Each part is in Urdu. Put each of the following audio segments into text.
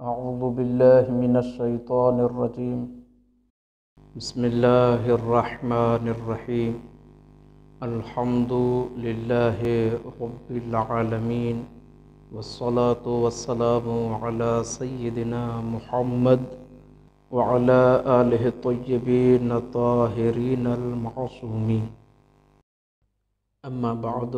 أعوذ بالله من الشيطان الرجيم. بسم الله الرحمن الرحيم. الحمد لله رب العالمين، والصلاة والسلام على سيدنا محمد وعلى آله الطيبين الطاهرين المعصومين. أما بعد،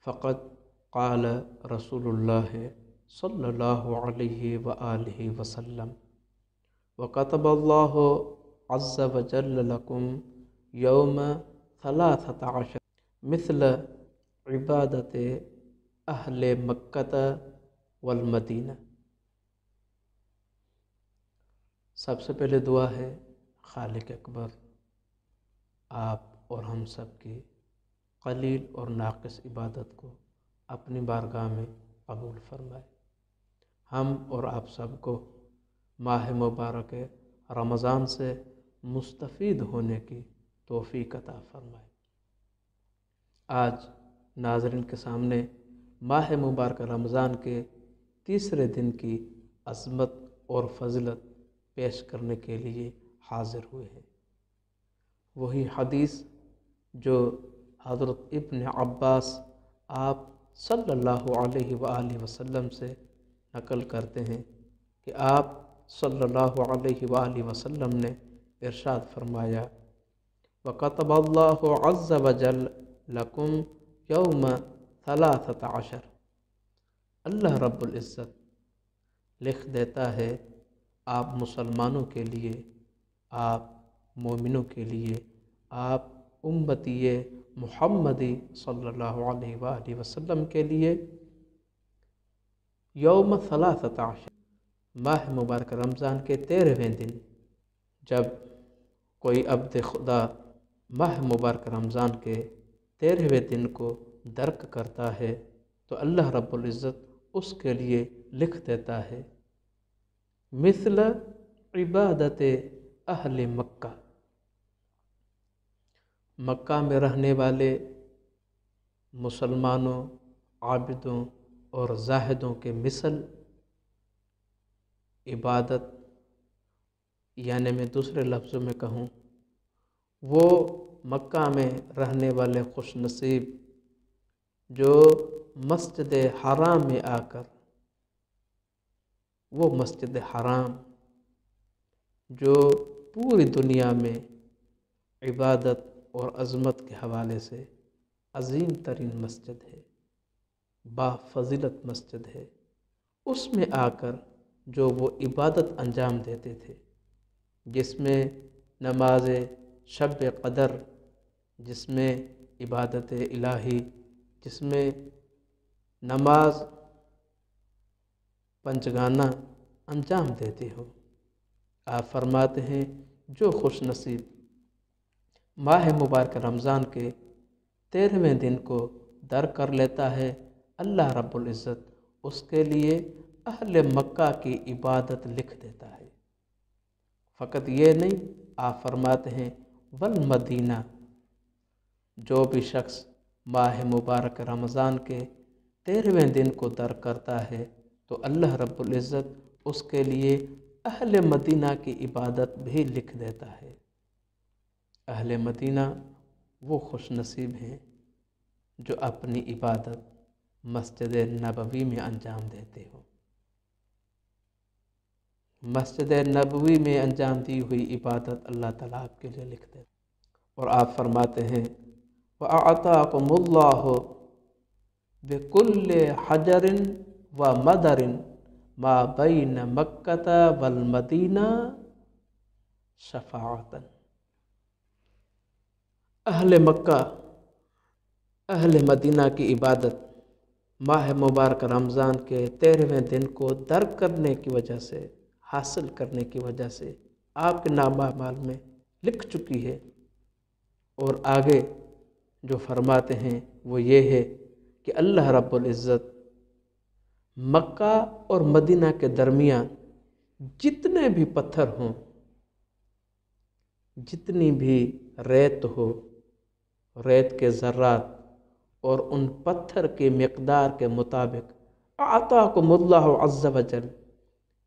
فقد قال رسول الله صلی اللہ علیہ وآلہ وسلم: وَكَتَبَ اللَّهُ عَزَّ وَجَلَّ لَكُمْ يَوْمَ 13 مثل عبادت اہل مکہ والمدینہ۔ سب سے پہلے دعا ہے خالق اکبر آپ اور ہم سب کی قلیل اور ناقص عبادت کو اپنی بارگاہ میں قبول فرمائے، ہم اور آپ سب کو ماہ مبارک رمضان سے مستفید ہونے کی توفیق عطا فرمائے۔ آج ناظرین کے سامنے ماہ مبارک رمضان کے تیسرے دن کی عظمت اور فضیلت پیش کرنے کے لیے حاضر ہوئے ہیں۔ وہی حدیث جو حضرت ابن عباس آپ صلی اللہ علیہ وآلہ وسلم سے نقل کرتے ہیں کہ آپ صلی اللہ علیہ وآلہ وسلم نے ارشاد فرمایا: وَكَتَبَ اللَّهُ عَزَّ وَجَلَّ لَكُمْ يَوْمَ 13۔ اللہ رب العزت لکھ دیتا ہے آپ مسلمانوں کے لیے، آپ مومنوں کے لیے، آپ امتی محمدی صلی اللہ علیہ وآلہ وسلم کے لیے یوم 13 ماہ مبارک رمضان کے 13ویں دن، جب کوئی عبد خدا ماہ مبارک رمضان کے 13ویں دن کو درک کرتا ہے تو اللہ رب العزت اس کے لیے لکھ دیتا ہے مثل عبادت اہل مکہ، مکہ میں رہنے والے مسلمانوں، عابدوں اور زاہدوں کے مثل عبادت، یعنی میں دوسرے لفظوں میں کہوں وہ مکہ میں رہنے والے خوش نصیب جو مسجد حرام میں آ کر، وہ مسجد حرام جو پوری دنیا میں عبادت اور عظمت کے حوالے سے عظیم ترین مسجد ہے، با فضیلت مسجد ہے، اس میں آ کر جو وہ عبادت انجام دیتے تھے، جس میں نماز شب قدر، جس میں عبادت الہی، جس میں نماز پنجگانہ انجام دیتے ہو، آپ فرماتے ہیں جو خوش نصیب ماہ مبارک رمضان کے 13ویں دن کو در کر لیتا ہے، اللہ رب العزت اس کے لیے اہل مکہ کی عبادت لکھ دیتا ہے۔ فقط یہ نہیں، آپ فرماتے ہیں والمدینہ، جو بھی شخص ماہ مبارک رمضان کے 13ویں دن کو در کرتا ہے تو اللہ رب العزت اس کے لیے اہل مدینہ کی عبادت بھی لکھ دیتا ہے۔ اہل مدینہ وہ خوش نصیب ہیں جو اپنی عبادت مسجد نبوی میں انجام دیتے ہو۔ مسجد نبوی میں انجام دی ہوئی عبادت اللہ تعالیٰ آپ کے لیے لکھ دیتے، اور آپ فرماتے ہیں وَأَعْطَاكُمُ اللَّهُ بِكُلِّ حَجَرٍ وَمَدَرٍ مَا بَيْنَ مَكَّةَ وَالْمَدِينَةِ شَفَاعَةً۔ اہل مکہ، اہل مدینہ کی عبادت ماہ مبارک رمضان کے 13ویں دن کو درک کرنے کی وجہ سے، حاصل کرنے کی وجہ سے آپ کے نامہ اعمال میں لکھ چکی ہے۔ اور آگے جو فرماتے ہیں وہ یہ ہے کہ اللہ رب العزت مکہ اور مدینہ کے درمیان جتنے بھی پتھر ہوں، جتنی بھی ریت ہو، ریت کے ذرات اور ان پتھر کی مقدار کے مطابق اعطاکم اللہ عز وجل،